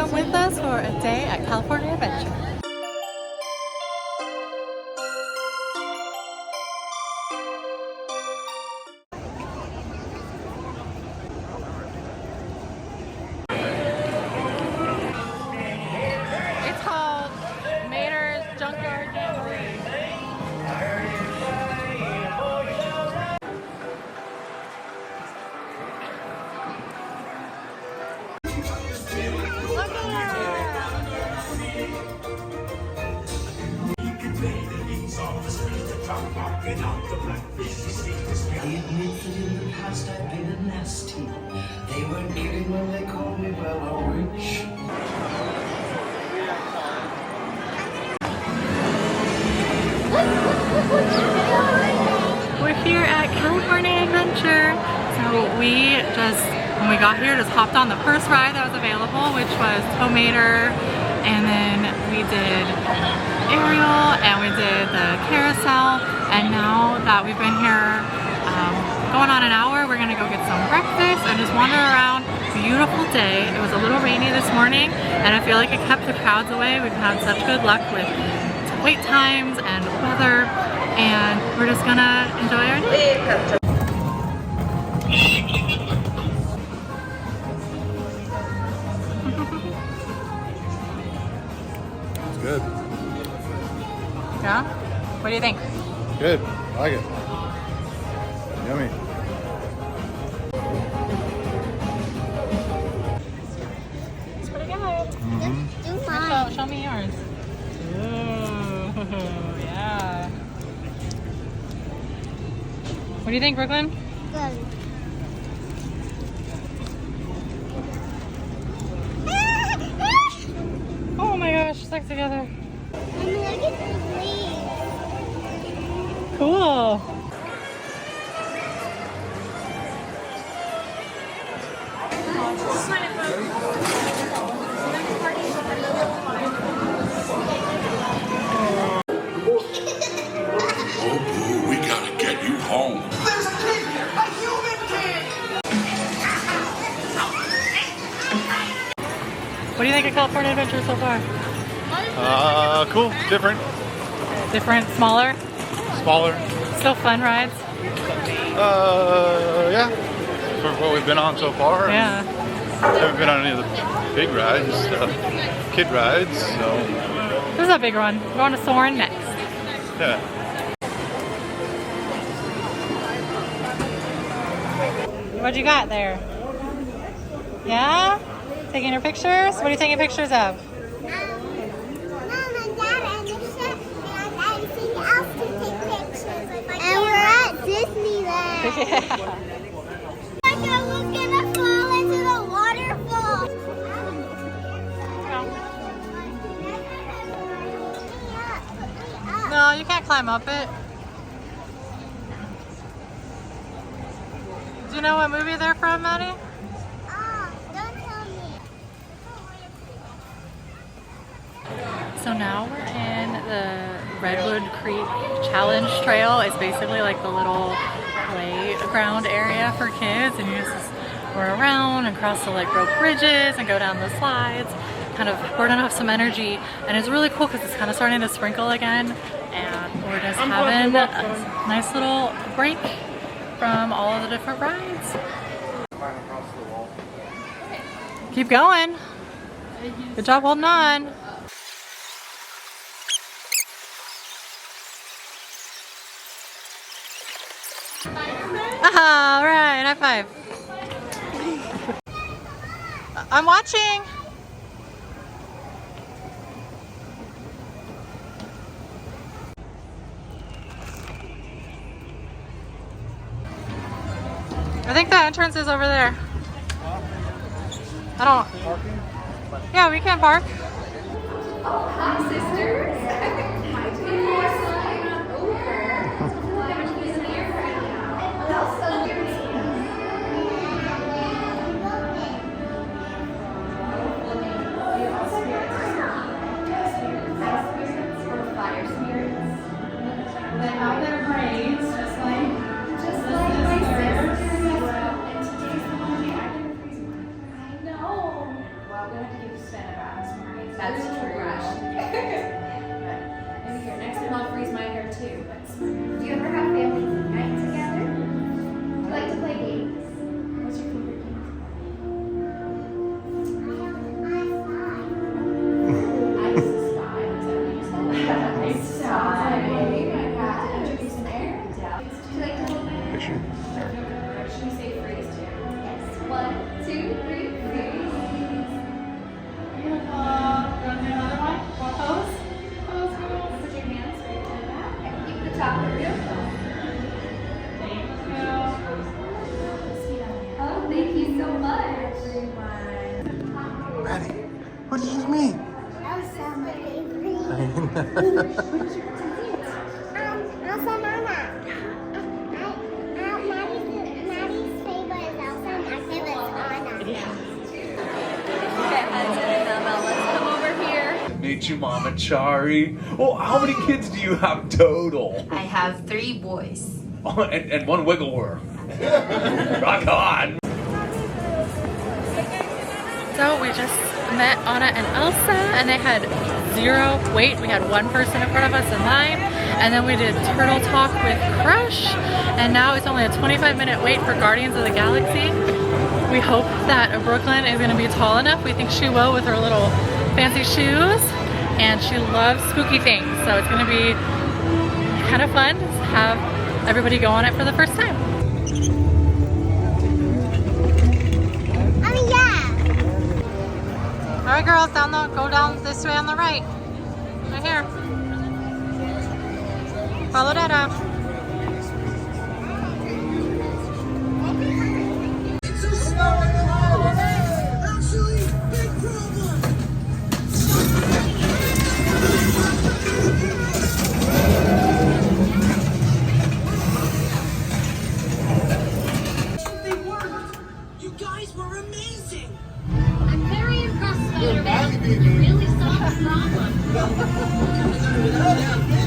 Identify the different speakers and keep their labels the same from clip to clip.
Speaker 1: come with us for a day at California Adventure. It's called Mater's Junkyard Jamboree. Look at
Speaker 2: He admits that in the past I've been a nasty. They weren't kidding when they called me Bella Witch.
Speaker 1: We're here at California Adventure. So when we got here, just hopped on the first ride that was available, which was Tomater, and then we did Ariel, and we did the carousel, and now that we've been here going on an hour, we're gonna go get some breakfast and just wander around. Beautiful day. It was a little rainy this morning, and I feel like it kept the crowds away. We've had such good luck with wait times and weather, and we're just gonna enjoy our day.
Speaker 3: It's good.
Speaker 1: Yeah? What do you think?
Speaker 3: Good. I like it. Yummy.
Speaker 1: It's pretty good. Show me yours. Ooh, yeah. What do you think, Brooklyn?
Speaker 4: Good.
Speaker 1: Oh my gosh, stuck together.
Speaker 4: And look at the leaves.
Speaker 1: Cool.
Speaker 5: Oh, boo, we gotta get you home.
Speaker 2: There's a king! A human king!
Speaker 1: What do you think of California Adventure so far?
Speaker 3: Cool. Different.
Speaker 1: Different, smaller,
Speaker 3: Smaller.
Speaker 1: still fun rides?
Speaker 3: Yeah. For what we've been on so far.
Speaker 1: Yeah.
Speaker 3: Haven't been on any of the big rides, kid rides, so
Speaker 1: This is a big one. We're going to Soarin' next.
Speaker 3: yeah.
Speaker 1: What you got there? Yeah? Taking your pictures? What are you taking pictures of?
Speaker 4: Mom and Dad and the chef and everything else to take pictures. And we're at Disneyland.
Speaker 1: Yeah.
Speaker 4: We're gonna fall into the waterfall.
Speaker 1: No, you can't climb up it. Do you know what movie they're from, Maddie?
Speaker 4: Don't tell me.
Speaker 1: So now we're in the Redwood Creek Challenge Trail. It's basically like the little playground area for kids, and you just run around and cross the like rope bridges and go down the slides, kind of burn off some energy. And it's really cool because it's kind of starting to sprinkle again, and we're just having a nice little break from all of the different rides. Keep going. Good job holding on. All right, high five. I'm watching. I think the entrance is over there. I don't. Yeah, we can park.
Speaker 6: Hi, sisters. Hi, before sliding on over, we're going to use an aircraft now. And also, fire spirits. They have their braids, just like my sister. And today's the holiday. I didn't freeze mine. I know. Well, I'm going to have to give you a stand That's true. Maybe here next time I'll freeze my hair too. Do you ever have family night together? You like to play games? What's your favorite game? Ice Spy. Is that what you said? Ice Spy. You might have to introduce an air. Do you like to hold my hand?
Speaker 3: Picture.
Speaker 6: Should we say freeze too? Yes. 1, 2, 3, freeze.
Speaker 1: Another one? More pose?
Speaker 6: Put your hands right to the back and keep the top of your phone.
Speaker 1: Thank you.
Speaker 6: Oh, thank you so much.
Speaker 3: Maddie, what did you mean?
Speaker 4: Elsa, my favorite. Elsa, Mama. Maddie's favorite is Elsa, and my favorite is Anna.
Speaker 6: Okay, Hudson, let's come over here.
Speaker 7: Meet you, Mama Chari. Oh, how many kids do you have total?
Speaker 8: I have 3 boys.
Speaker 7: Oh, and 1 wiggle worm. Rock on.
Speaker 1: So we just met Anna and Elsa, and they had 0 wait. We had 1 person in front of us in line, and then we did turtle talk with Crush, and now it's only a 25-minute wait for Guardians of the Galaxy. We hope that Brooklyn is going to be tall enough. We think she will with her little fancy shoes, and she loves spooky things, so it's going to be kind of fun to have everybody go on it for the first time. All right, girls, go down this way on the right. Right here. Follow Dada.
Speaker 2: They worked! You guys were amazing!
Speaker 9: I'm very impressed, Spider-Man. You really solved the problem. That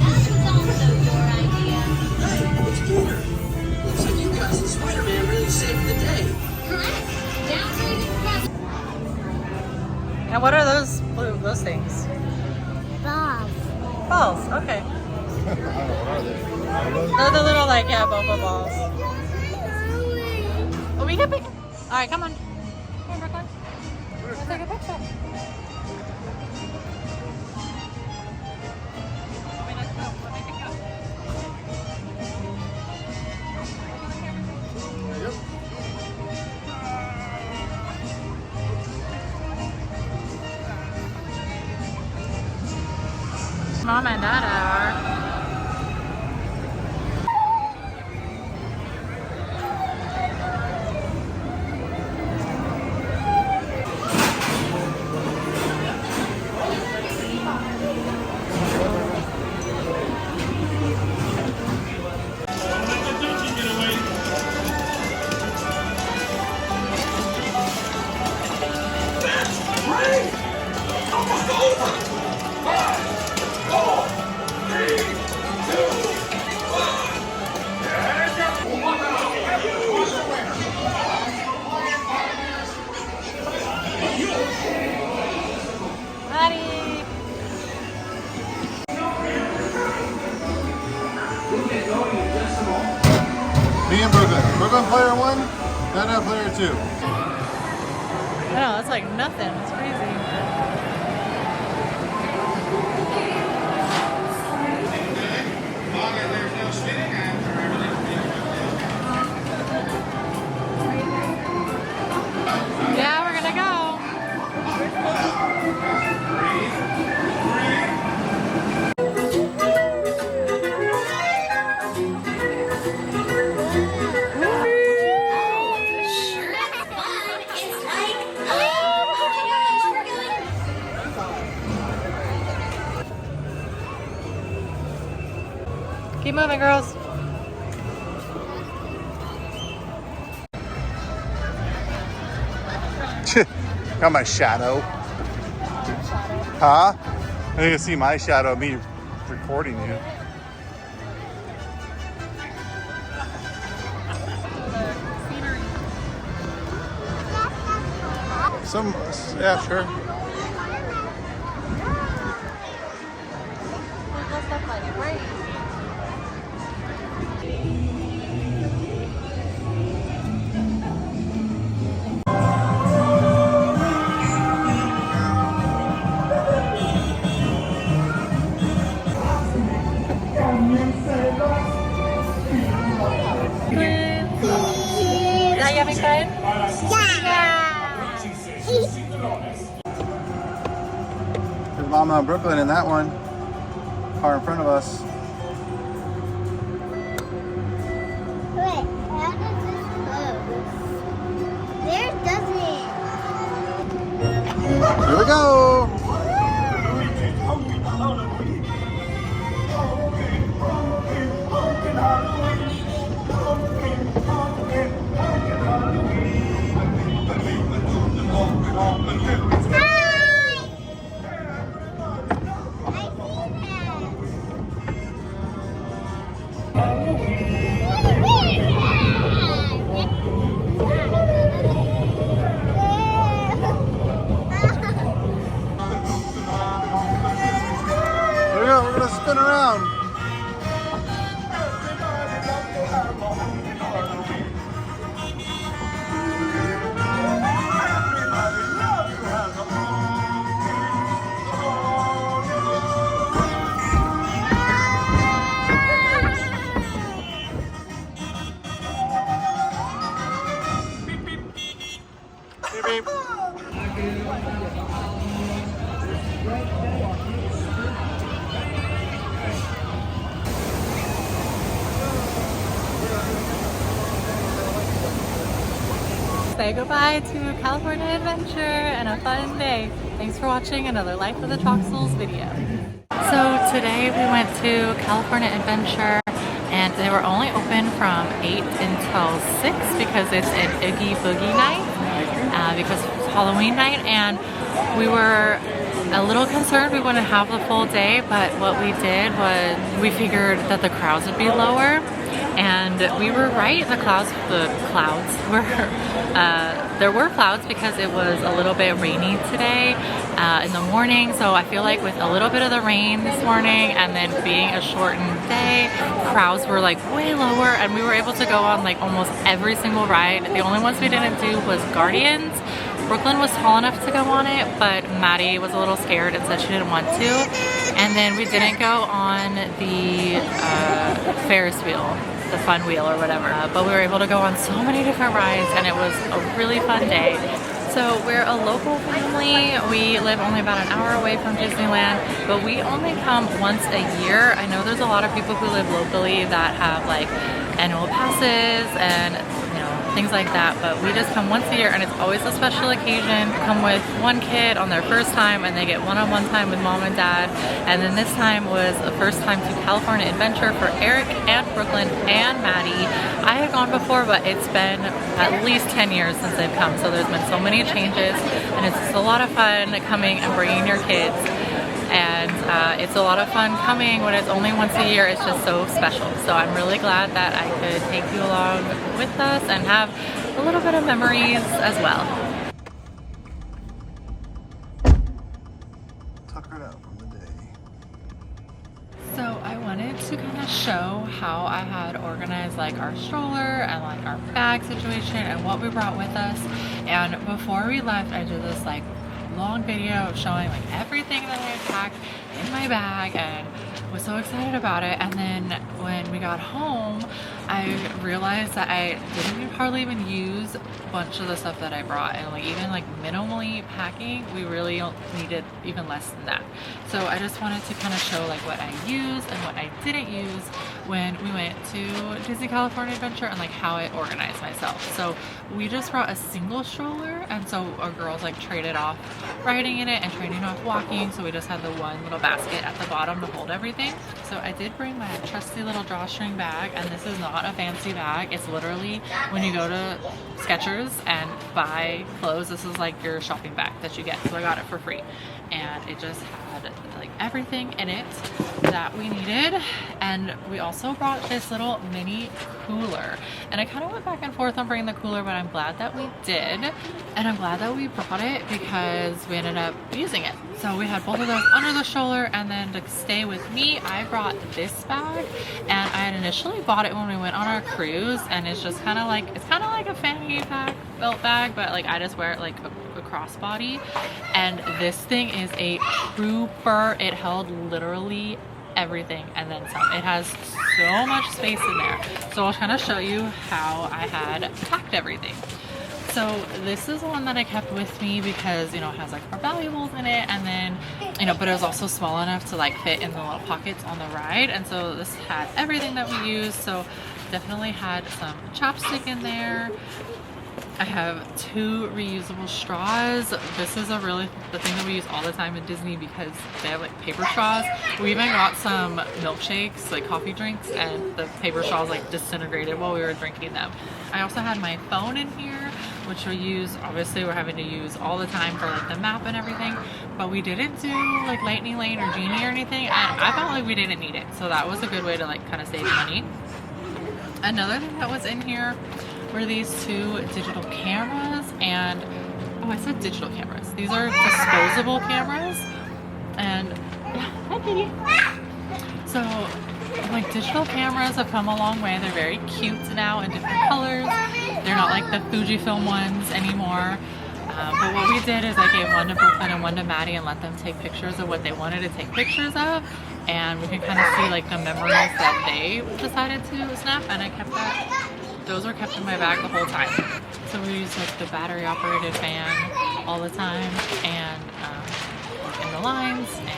Speaker 9: was also your idea.
Speaker 2: Hey, it's Peter! Looks like you guys and Spider-Man really saved the day.
Speaker 9: Correct? Downright impressive.
Speaker 1: And what are those those things?
Speaker 4: Balls.
Speaker 1: Balls, okay. They're the little, like, yeah, boba balls. Oh, we can pick. All right, come on. Come on, Brooklyn. Let's take a picture. Mom and Dad are. Maddie.
Speaker 3: Me and Brooklyn. Brooklyn player 1, Dada player 2.
Speaker 1: I know, that's like nothing. It's crazy. Yeah, we're gonna go.
Speaker 9: Sure is fun. It's like, oh my gosh, we're going.
Speaker 1: Keep moving, girls.
Speaker 3: Got my shadow. Huh? You can see my shadow, me recording you. Yeah, sure.
Speaker 1: stuff like right. Is that you having fun?
Speaker 3: There's Mama and Brooklyn in that one. Car in front of us.
Speaker 4: Wait, how does this close? There doesn't.
Speaker 3: Here we go. Here we go. We're gonna spin around. Beep, beep.
Speaker 1: Say goodbye to California Adventure and a fun day. Thanks for watching another Life of the Troxels video. So today we went to California Adventure and they were only open from 8 until 6 because it's an Oogie Boogie night, because it's Halloween night, and we were a little concerned we wouldn't have the full day, but what we did was we figured that the crowds would be lower, and we were right. There were clouds because it was a little bit rainy today in the morning, so I feel like with a little bit of the rain this morning and then being a shortened day, crowds were like way lower, and we were able to go on like almost every single ride. The only ones we didn't do was Guardians. Brooklyn was tall enough to go on it, but Maddie was a little scared and said she didn't want to. And then we didn't go on the Ferris wheel, the fun wheel or whatever. But we were able to go on so many different rides, and it was a really fun day. So we're a local family. We live only about an hour away from Disneyland, but we only come once a year. I know there's a lot of people who live locally that have like annual passes and things like that, but we just come once a year, and it's always a special occasion. Come with one kid on their first time, and they get one-on-one time with mom and dad. And then this time was the first time to California Adventure for Eric and Brooklyn and Maddie. I had gone before, but it's been at least 10 years since they've come, so there's been so many changes, and it's just a lot of fun coming and bringing your kids. And it's a lot of fun coming when it's only once a year. It's just so special. So I'm really glad that I could take you along with us and have a little bit of memories as well.
Speaker 3: Tuck her out on the day.
Speaker 1: So I wanted to kind of show how I had organized like our stroller and like our bag situation and what we brought with us. And before we left, I did this like long video of showing like everything that I had packed in my bag and was so excited about it. And then when we got home, I realized that I didn't hardly even use a bunch of the stuff that I brought, and like even like minimally packing, we really needed even less than that. So I just wanted to kind of show like what I used and what I didn't use when we went to Disney California Adventure and like how I organized myself. So we just brought a single stroller, and so our girls like traded off riding in it and trading off walking, so we just had the one little basket at the bottom to hold everything. So I did bring my trusty little little drawstring bag, and this is not a fancy bag. It's literally when you go to Skechers and buy clothes, this is like your shopping bag that you get. So I got it for free, and it just had like everything in it that we needed. And we also brought this little mini cooler, and I kind of went back and forth on bringing the cooler, but I'm glad that we did, and I'm glad that we brought it because we ended up using it. So we had both of those under the stroller, and then to stay with me, I brought this bag, and I had initially bought it when we went on our cruise, and it's just kind of like, it's kind of like a fanny pack belt bag, but like I just wear it like a crossbody, and this thing is a trooper. It held literally everything and then some. It has so much space in there. So I'll kind of show you how I had packed everything. So this is one that I kept with me because, you know, it has like our valuables in it, and then, you know, but it was also small enough to like fit in the little pockets on the ride. And so this had everything that we used. So definitely had some chapstick in there. I have 2 reusable straws. This is the thing that we use all the time at Disney because they have like paper straws. We even got some milkshakes, like coffee drinks, and the paper straws like disintegrated while we were drinking them. I also had my phone in here, which we use, obviously we're having to use all the time for like the map and everything, but we didn't do like Lightning Lane or Genie or anything, and I felt like we didn't need it. So that was a good way to like kind of save money. Another thing that was in here were these 2 digital cameras, and oh, I said digital cameras. These are disposable cameras, and yeah, hi kitty. So like digital cameras have come a long way. They're very cute now in different colors. They're not like the Fujifilm ones anymore. But what we did is I gave one to Brooklyn and one to Maddie and let them take pictures of what they wanted to take pictures of, and we can kind of see like the memories that they decided to snap, and I kept that. Those were kept in my bag the whole time. So we use like the battery operated fan all the time, and in the lines, and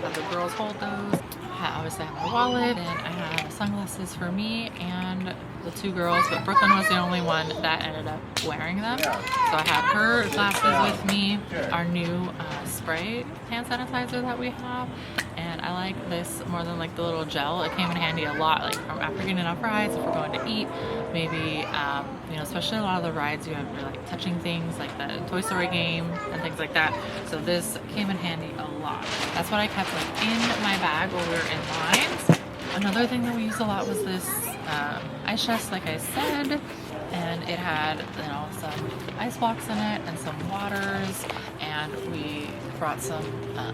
Speaker 1: have the girls hold those. Obviously I have my wallet, and I have sunglasses for me and the 2 girls, but Brooklyn was the only one that ended up wearing them. So I have her glasses with me, our new spray hand sanitizer that we have, and I like this more than like the little gel. It came in handy a lot, like from after getting enough rides, if we're going to eat, maybe, you know, especially a lot of the rides you have, you're like touching things like the Toy Story game and things like that. So this came in handy a lot. That's what I kept like in my bag while we were in lines. Another thing that we used a lot was this ice chest, like I said, and it had, you know, some ice blocks in it and some waters, and we brought some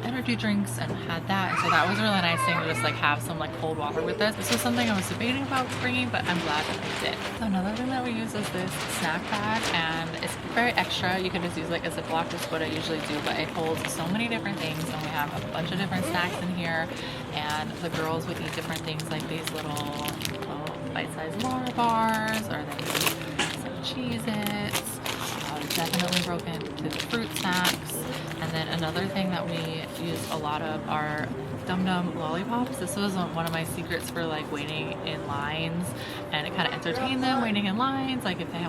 Speaker 1: energy drinks and had that. And so that was a really nice thing to just like have some like cold water with this. This was something I was debating about bringing, but I'm glad that I did. So another thing that we use is this snack bag, and it's very extra. You can just use like a Ziploc, is what I usually do, but it holds so many different things, and we have a bunch of different snacks in here, and the girls would eat different things like these little bite-sized water bars, or then some Cheez-Its. Definitely broken into the fruit snacks. And then another thing that we use a lot of are Dum Dum lollipops. This was one of my secrets for like waiting in lines, and it kind of entertained them waiting in lines. Like if they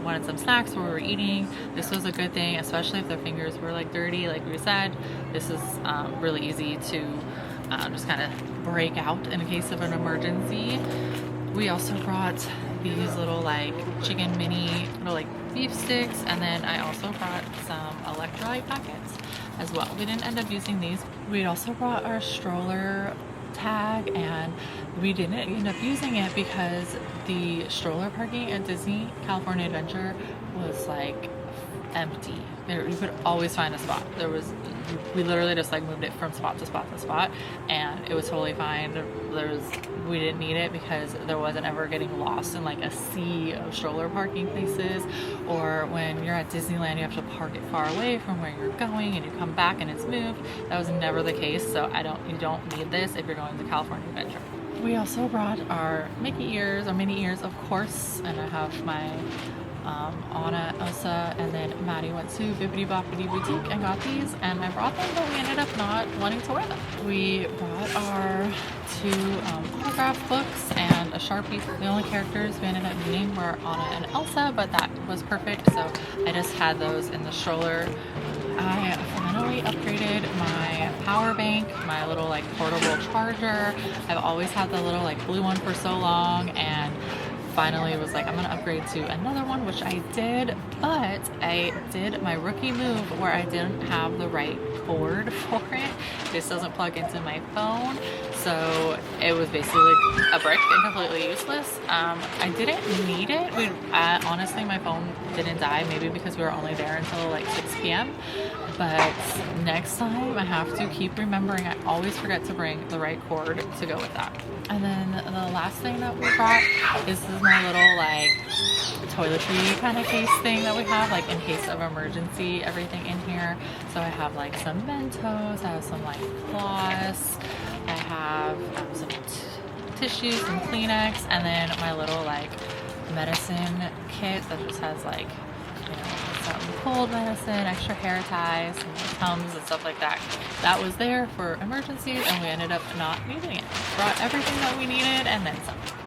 Speaker 1: wanted some snacks while we were eating, this was a good thing, especially if their fingers were like dirty, like we said. This is really easy to just kind of break out in case of an emergency. We also brought these little like chicken mini little like beef sticks, and then I also brought some electrolyte packets as well. We didn't end up using these. We also brought our stroller tag, and we didn't end up using it because the stroller parking at Disney California Adventure was like empty. You could always find a spot. We literally just like moved it from spot to spot to spot, and it was totally fine. We didn't need it because there wasn't ever getting lost in like a sea of stroller parking places, or when you're at Disneyland you have to park it far away from where you're going and you come back and it's moved. That was never the case, so you don't need this if you're going to California Adventure. We also brought our Mickey ears, or mini ears of course, and I have my Anna, Elsa, and then Maddie went to Bibbidi Boppidi Boutique and got these, and I brought them, but we ended up not wanting to wear them. We brought our 2 autograph books and a Sharpie. The only characters we ended up needing were Anna and Elsa, but that was perfect, so I just had those in the stroller. I finally upgraded my power bank bank, my little like portable charger. I've always had the little like blue one for so long, and finally was like, I'm gonna upgrade to another one, which I did, but I did my rookie move where I didn't have the right cord for it. This doesn't plug into my phone, so it was basically a brick and completely useless. I didn't need it. Honestly, my phone didn't die, maybe because we were only there until like 6 p.m. But next time I have to keep remembering, I always forget to bring the right cord to go with that. And then the last thing that we brought is my little like toiletry kind of case thing that we have, like in case of emergency, everything in here. So I have like some Mentos, I have some like floss, I have some tissues, some Kleenex, and then my little like medicine kit that just has like, you know, some cold medicine, extra hair ties, some Tums and stuff like that. That was there for emergencies, and we ended up not needing it. Brought everything that we needed and then some.